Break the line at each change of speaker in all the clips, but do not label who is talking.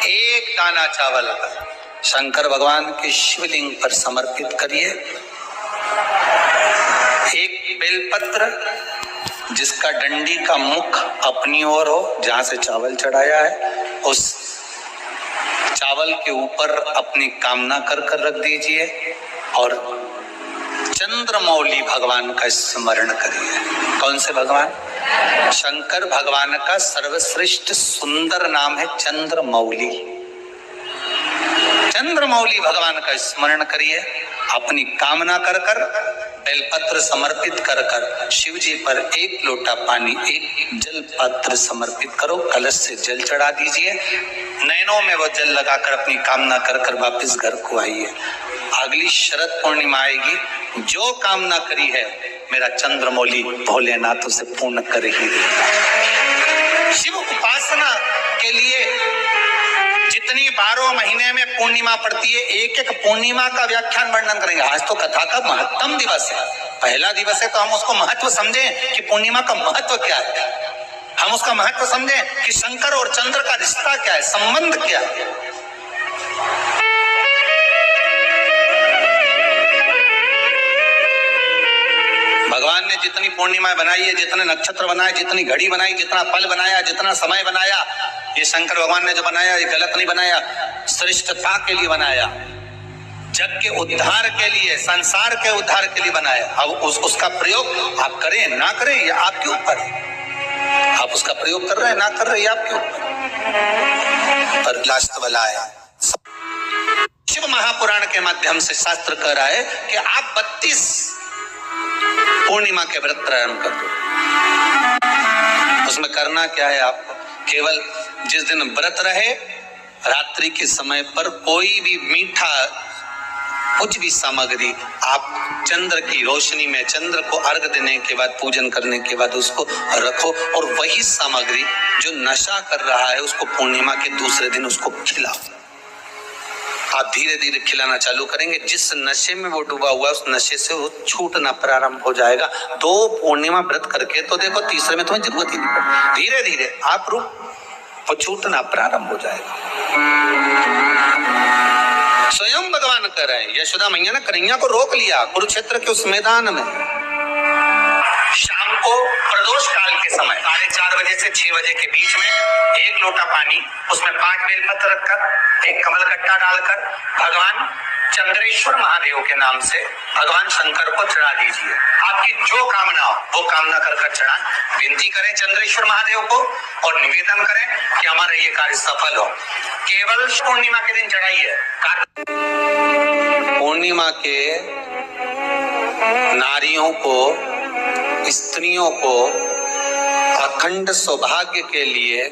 एक दाना चावल शंकर भगवान के शिवलिंग पर समर्पित करिए। एक बेलपत्र जिसका डंडी का मुख अपनी ओर हो, जहां से चावल चढ़ाया है, उस चावल के ऊपर अपनी कामना कर रख दीजिए और चंद्रमौली भगवान का स्मरण करिए। कौन से भगवान? शंकर भगवान का सर्वश्रेष्ठ सुंदर नाम है चंद्रमौली। चंद्रमौली भगवान का स्मरण करिए। अपनी कामना कर बेलपत्र समर्पित कर शिव जी पर एक लोटा पानी, एक जल पात्र समर्पित करो, कलश से जल चढ़ा दीजिए। नैनों में वो जल लगाकर अपनी कामना कर वापस घर को आइए। अगली शरद पूर्णिमा आएगी, जो कामना करी है मेरा चंद्रमौली भोलेनाथ उसे पूर्ण कर ही देगा। शिव उपासना के लिए जितनी 12 महीने में पूर्णिमा पड़ती है, एक एक पूर्णिमा का व्याख्यान वर्णन करेंगे। आज तो कथा का महत्तम दिवस है, पहला दिवस है, तो हम उसको महत्व समझें कि पूर्णिमा का महत्व क्या है। हम उसका महत्व समझें कि शंकर और चंद्र का रिश्ता क्या है, संबंध क्या है। भगवान ने जितनी पूर्णिमा बनाई है, जितने नक्षत्र बनाए, जितनी घड़ी बनाई, जितना पल बनाया, जितना समय बनाया, ये शंकर भगवान ने जो बनाया ये गलत नहीं बनाया, श्रेष्ठता के लिए बनाया, जग के उद्धार के लिए, संसार के उद्धार के लिए बनाया। अब उसका प्रयोग आप करें ना करें ये आपके ऊपर है। आप उसका प्रयोग कर रहे हैं ना कर रहे हैं आपके ऊपर। पर लास्ट वाला है, शिव महापुराण के माध्यम से शास्त्र कह रहा है कि आप 32 पूर्णिमा के व्रत प्रारंभ कर दो। उसमें करना क्या है आपको? केवल जिस दिन व्रत रहे, रात्रि के समय पर कोई भी मीठा कुछ भी सामग्री आप चंद्र की रोशनी में, चंद्र को अर्घ देने के बाद, पूजन करने के बाद उसको रखो, और वही सामग्री जो नशा कर रहा है उसको पूर्णिमा के दूसरे दिन उसको खिलाओ। आप धीरे धीरे खिलाना चालू करेंगे, जिस नशे में वो डूबा हुआ उस नशे से वो छूटना प्रारंभ हो जाएगा। 2 पूर्णिमा व्रत करके तो देखो, तीसरे में तुम्हें जरूरत ही नहीं पड़ेगी। धीरे धीरे आप वो छूटना प्रारंभ हो जाएगा। स्वयं भगवान कह रहे हैं, यशोदा मैया ने कन्हैया को रोक लिया कुरुक्षेत्र के उस मैदान में। शाम को प्रदोष काल के समय 4:30 बजे से 6 बजे के बीच में एक लोटा पानी, उसमें 5 बेलपत्र रखकर, एक कमलगट्टा डालकर भगवान चंद्रेश्वर महादेव के नाम से भगवान शंकर को चढ़ा दीजिए। आपकी जो कामना हो वो कामना कर चढ़ा, विनती करें चंद्रेश्वर महादेव को और निवेदन करें कि हमारा ये कार्य सफल हो। केवल पूर्णिमा के दिन चढ़ाइए। पूर्णिमा के नारियों को, स्त्रियों को अखंड सौभाग्य के लिए,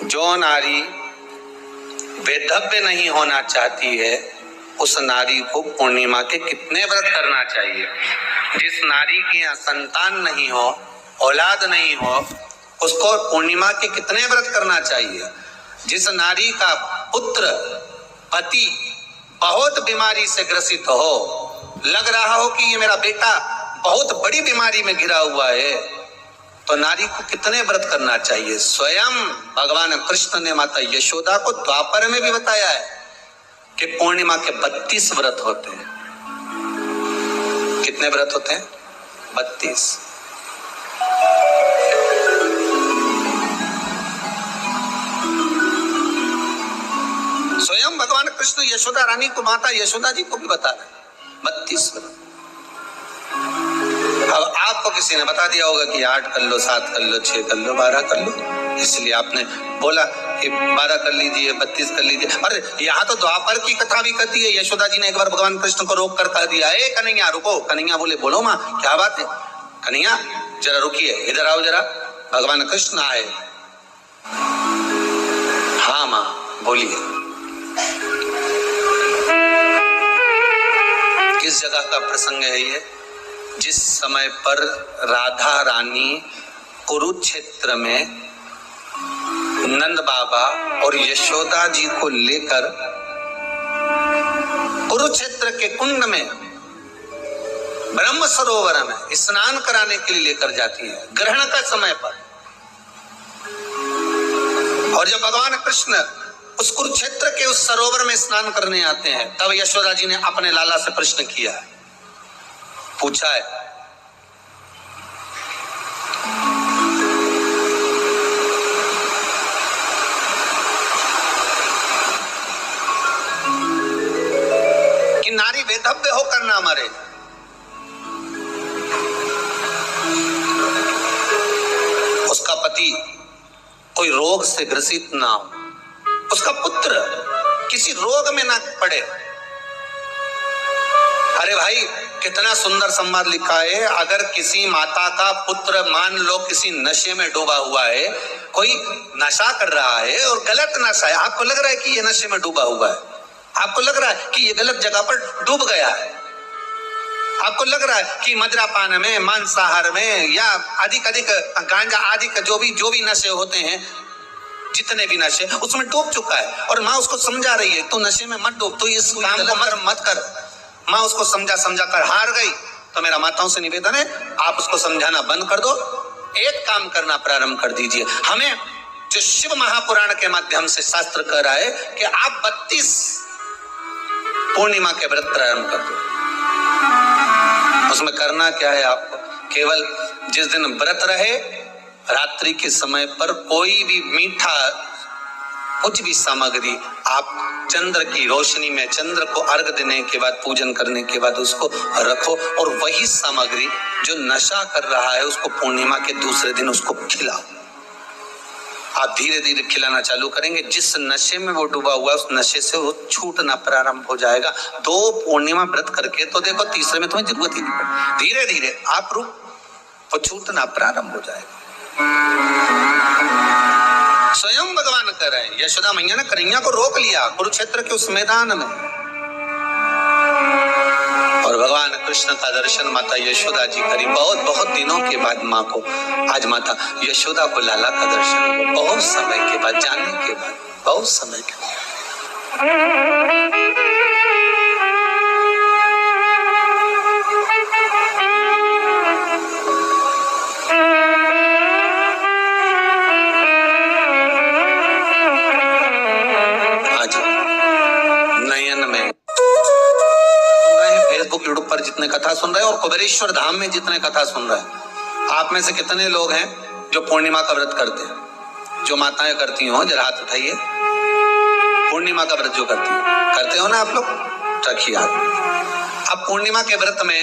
जो नारी वैधव्य नहीं होना चाहती है उस नारी को पूर्णिमा के कितने व्रत करना चाहिए। जिस नारी के यहाँ संतान नहीं हो, औलाद नहीं हो, उसको पूर्णिमा के कितने व्रत करना चाहिए। जिस नारी का पुत्र, पति बहुत बीमारी से ग्रसित हो, लग रहा हो कि ये मेरा बेटा बहुत बड़ी बीमारी में घिरा हुआ है, तो नारी को कितने व्रत करना चाहिए। स्वयं भगवान कृष्ण ने माता यशोदा को द्वापर में भी बताया है कि पूर्णिमा के 32 व्रत होते हैं। कितने व्रत होते हैं? 32। स्वयं भगवान कृष्ण यशोदा रानी को, माता यशोदा जी को भी बता रहे हैं 32 व्रत। अब आपको किसी ने बता दिया होगा कि 8 कर लो, 7 कर लो, 6 कर लो, 12 कर लो, इसलिए आपने बोला कि 12 कर लीजिए, 32 कर लीजिए। अरे यहाँ तो द्वापर की कथा भी कहती है। यशोदा जी ने एक बार भगवान कृष्ण को रोक कर कह दिया, ए कन्हैया रुको। कन्हैया बोले, बोलो माँ क्या बात है। कन्हैया जरा रुकिए, इधर आओ जरा। भगवान कृष्ण आए। हाँ माँ बोलिए। किस जगह का प्रसंग है ये? जिस समय पर राधा रानी कुरुक्षेत्र में नंद बाबा और यशोदा जी को लेकर कुरुक्षेत्र के कुंड में, ब्रह्म सरोवर में स्नान कराने के लिए लेकर जाती है, ग्रहण का समय पर। और जब भगवान कृष्ण उस कुरुक्षेत्र के उस सरोवर में स्नान करने आते हैं। तब यशोदा जी ने अपने लाला से प्रश्न किया है, पूछा है, कि नारी वेधव्य होकर ना मरे। उसका पति कोई रोग से ग्रसित ना हो, उसका पुत्र किसी रोग में ना पड़े। अरे भाई, कितना सुंदर संवाद लिखा है। अगर किसी माता का पुत्र मान लो किसी नशे में डूबा हुआ है, कोई नशा कर रहा है और गलत नशा है, आपको लग रहा है कि ये नशे में डूबा हुआ है, आपको लग रहा है कि ये गलत जगह पर डूब गया है, आपको लग रहा है कि मदिरापान में, मांसाहार में या अधिक गांजा आदि का जो भी नशे होते हैं, जितने भी नशे, उसमें डूब चुका है। और माँ उसको समझा रही है, तू नशे में मत डूब, तू इस काम को मत कर। माँ उसको समझा कर हार गई। तो मेरा माताओं से निवेदन है, आप उसको समझाना बंद कर दो, एक काम करना प्रारंभ कर दीजिए। हमें जो शिव महापुराण के माध्यम से शास्त्र कह रहा है कि आप 32 पूर्णिमा के व्रत प्रारंभ कर दो। उसमें करना क्या है आपको? केवल जिस दिन व्रत रहे, रात्रि के समय पर कोई भी मीठा, कुछ भी सामग्री आप चंद्र की रोशनी में, चंद्र को अर्घ देने के बाद, पूजन करने के बाद उसको रखो, और वही सामग्री जो नशा कर रहा है उसको पूर्णिमा के दूसरे दिन उसको खिलाओ। आप धीरे धीरे खिलाना चालू करेंगे, जिस नशे में वो डूबा हुआ है उस नशे से वो छूटना प्रारंभ हो जाएगा। 2 पूर्णिमा व्रत करके तो देखो, तीसरे में तुम्हें जरूरत ही नहीं पड़ेगी। धीरे धीरे आप वो छूटना प्रारंभ हो जाएगा। स्वयं भगवान कर रहे हैं। यशोदा मैया ने कन्हैया को रोक लिया कुरुक्षेत्र के उस मैदान में, और भगवान कृष्ण का दर्शन माता यशोदा जी करी। बहुत दिनों के बाद माँ को, आज माता यशोदा को लाला का दर्शन हुआ, बहुत समय के बाद, जाने के बाद, बहुत समय के बाद। यूट्यूब पर जितने कथा सुन रहे हैं और कुबेरेश्वर धाम में जितने कथा सुन रहे हैं, आप में से कितने लोग हैं जो पूर्णिमा का व्रत करते हैं? जो माताएं करती हो जरा हाथ उठाइए। पूर्णिमा का व्रत जो करते हो ना आप लोग, रखिए हाथ। अब पूर्णिमा के व्रत में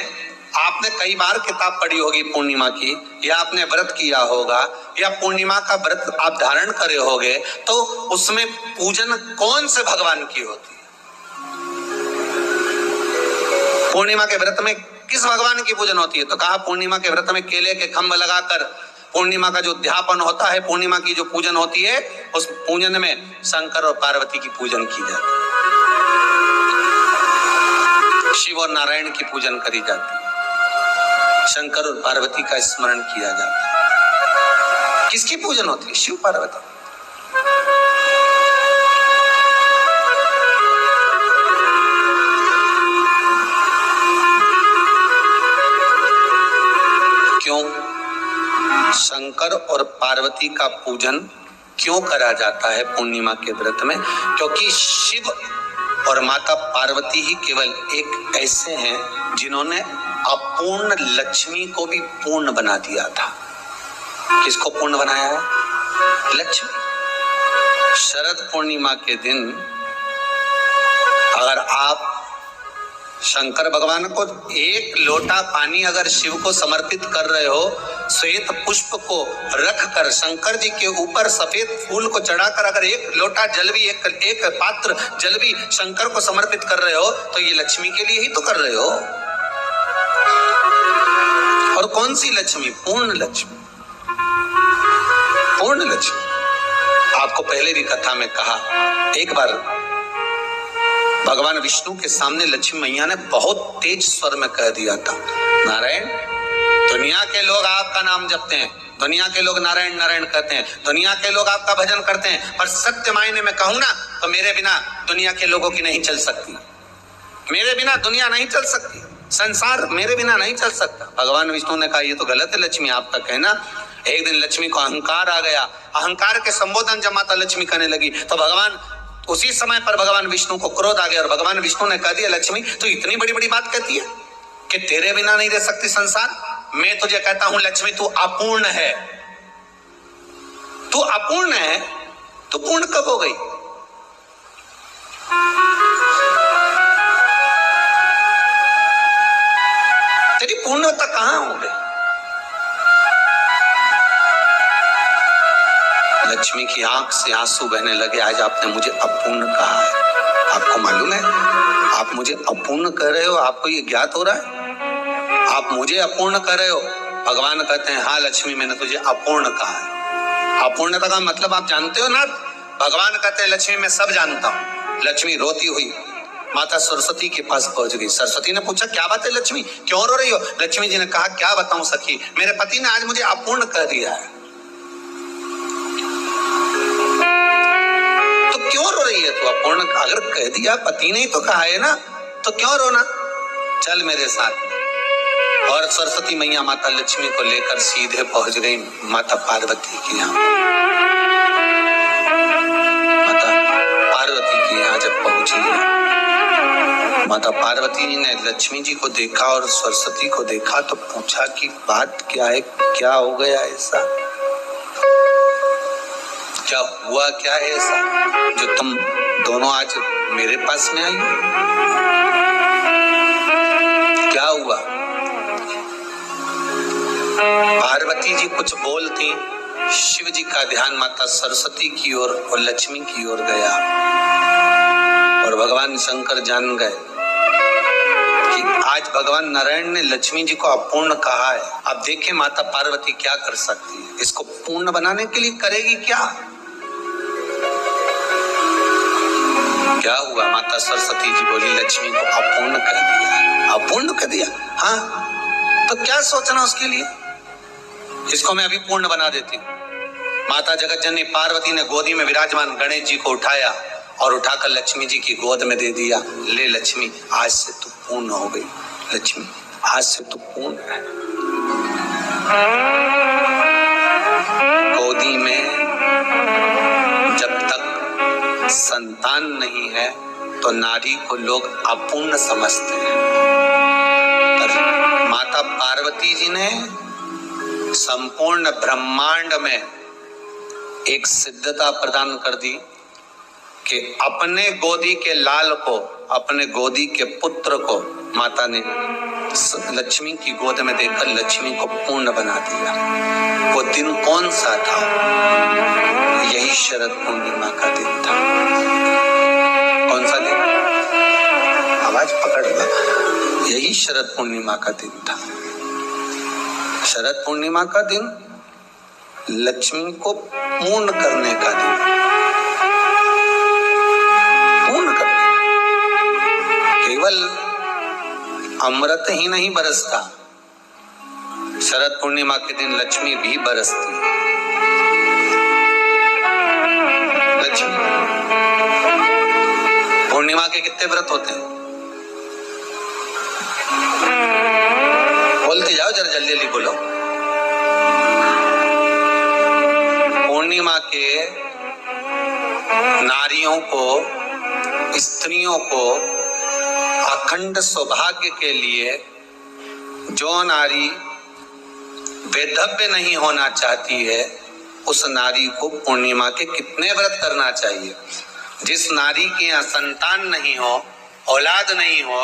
आपने कई बार किताब पढ़ी होगी पूर्णिमा की, या आपने व्रत किया होगा, या पूर्णिमा का व्रत आप धारण करे होगे, तो उसमें पूजन कौन से भगवान की होती है? पूर्णिमा के व्रत में किस भगवान की पूजन होती है? तो कहा पूर्णिमा के व्रत में केले के खंभ लगाकर पूर्णिमा का जो अध्यापन होता है, पूर्णिमा की जो पूजन होती है, उस पूजन में शंकर और पार्वती की पूजन की जाती है। शिव और नारायण की पूजन करी जाती है, शंकर और पार्वती का स्मरण किया जाता है। किसकी पूजन होती है? शिव पार्वती। शंकर और पार्वती का पूजन क्यों करा जाता है पूर्णिमा के व्रत में? क्योंकि शिव और माता पार्वती ही केवल एक ऐसे हैं जिन्होंने अपूर्ण लक्ष्मी को भी पूर्ण बना दिया था। किसको पूर्ण बनाया है? लक्ष्मी। शरद पूर्णिमा के दिन अगर आप शंकर भगवान को एक लोटा पानी अगर शिव को समर्पित कर रहे हो, श्वेत पुष्प को रख कर शंकर जी के ऊपर सफेद फूल को चढ़ाकर अगर एक लोटा जल भी, एक पात्र जल भी शंकर को समर्पित कर रहे हो, तो ये लक्ष्मी के लिए ही तो कर रहे हो। और कौन सी लक्ष्मी? पूर्ण लक्ष्मी। पूर्ण लक्ष्मी। आपको पहले भी कथा में कहा, एक बार भगवान विष्णु के सामने लक्ष्मी मैया ने बहुत तेज स्वर में कह दिया था, नारायण, दुनिया के लोग आपका नाम जपते हैं, दुनिया के लोग नारायण नारायण कहते हैं, दुनिया के लोग आपका भजन करते हैं, पर सत्य मायने में कहूं ना तो मेरे बिना दुनिया के लोगों की नहीं चल सकती, मेरे बिना दुनिया नहीं चल सकती, संसार मेरे बिना नहीं चल सकता। भगवान विष्णु ने कहा, ये तो गलत है लक्ष्मी आपका कहना। एक दिन लक्ष्मी को अहंकार आ गया। अहंकार के संबोधन जब माता लक्ष्मी करने लगी तो भगवान उसी समय पर भगवान विष्णु को क्रोध आ गया और भगवान विष्णु ने कह दिया, लक्ष्मी तू इतनी बड़ी बड़ी बात कहती है कि तेरे बिना नहीं रह सकती संसार। मैं तुझे कहता हूं लक्ष्मी तू अपूर्ण है। तू अपूर्ण है तो पूर्ण कब हो गई? तेरी पूर्णता कहां हो गई? लक्ष्मी की आंख से आंसू बहने लगे। आज आपने मुझे अपूर्ण कहा है। आपको मालूम है आप मुझे अपूर्ण कह रहे हो? आपको ये ज्ञात हो रहा है आप मुझे अपूर्ण कह रहे हो? भगवान कहते हैं हाँ लक्ष्मी मैंने तुझे अपूर्ण कहा है। अपूर्णता का मतलब आप जानते हो ना? भगवान कहते हैं लक्ष्मी मैं सब जानता हूं। लक्ष्मी रोती हुई माता सरस्वती के पास पहुंच गई। सरस्वती ने पूछा क्या बात है लक्ष्मी, क्यों रो रही हो? लक्ष्मी जी ने कहा क्या बताऊं सखी, मेरे पति ने आज मुझे अपूर्ण कह दिया है। तो क्यों रो रही है तू? अपूर्ण अगर कह दिया, पति ने तो कहा है ना, तो क्यों रोना? चल मेरे साथ। और सरस्वती मैया माता लक्ष्मी को लेकर सीधे पहुंच गई माता पार्वती के यहाँ। माता पार्वती के यहाँ जब पहुंची माता पार्वती जी ने लक्ष्मी जी को देखा और सरस्वती को देखा तो पूछा कि बात क्या है, क्या हो गया ऐसा, क्या हुआ, क्या है ऐसा जो तुम दोनों आज मेरे पास में आई? क्या हुआ? पार्वती जी कुछ बोलती, शिव जी का ध्यान माता सरस्वती की ओर और लक्ष्मी की ओर गया और भगवान शंकर जान गए कि आज भगवान नारायण ने लक्ष्मी जी को अपूर्ण कहा है। अब देखें माता पार्वती क्या कर सकती है, इसको पूर्ण बनाने के लिए करेगी क्या? क्या हुआ? माता सरस्वती जी बोली लक्ष्मी को अपूर्ण कर दिया। अपूर्ण कर दिया? हाँ, तो क्या सोचना उसके लिए, इसको मैं अभी पूर्ण बना देती हूँ। माता जगतजननी पार्वती ने गोदी में विराजमान गणेश जी को उठाया और उठाकर लक्ष्मी जी की गोद में दे दिया। ले लक्ष्मी आज से तू पूर्ण हो गई। लक्ष्मी आज से तू पूर्ण है। गोदी में जब तक संतान नहीं है तो नारी को लोग अपूर्ण समझते हैं। पर माता पार्वती जी ने संपूर्ण ब्रह्मांड में एक सिद्धता प्रदान कर दी कि अपने गोदी के लाल को, अपने गोदी के पुत्र को माता ने लक्ष्मी की गोद में देकर लक्ष्मी को पूर्ण बना दिया। वो दिन कौन सा था? यही शरद पूर्णिमा का दिन था। कौन सा दिन? आवाज पकड़ लो। यही शरद पूर्णिमा का दिन था। शरद पूर्णिमा का दिन लक्ष्मी को पूर्ण करने का दिन, पूर्ण करने। केवल अमृत ही नहीं बरसता, शरद पूर्णिमा के दिन लक्ष्मी भी बरसती है। लक्ष्मी पूर्णिमा के कितने व्रत होते हैं? बोलते जाओ जरा, जल्दी जल्दी बोलो। पूर्णिमा के नारियों को, स्त्रियों को अखंड सौभाग्य के लिए जो नारी वैधव्य नहीं होना चाहती है उस नारी को पूर्णिमा के कितने व्रत करना चाहिए? जिस नारी के यहाँ संतान नहीं हो, औलाद नहीं हो,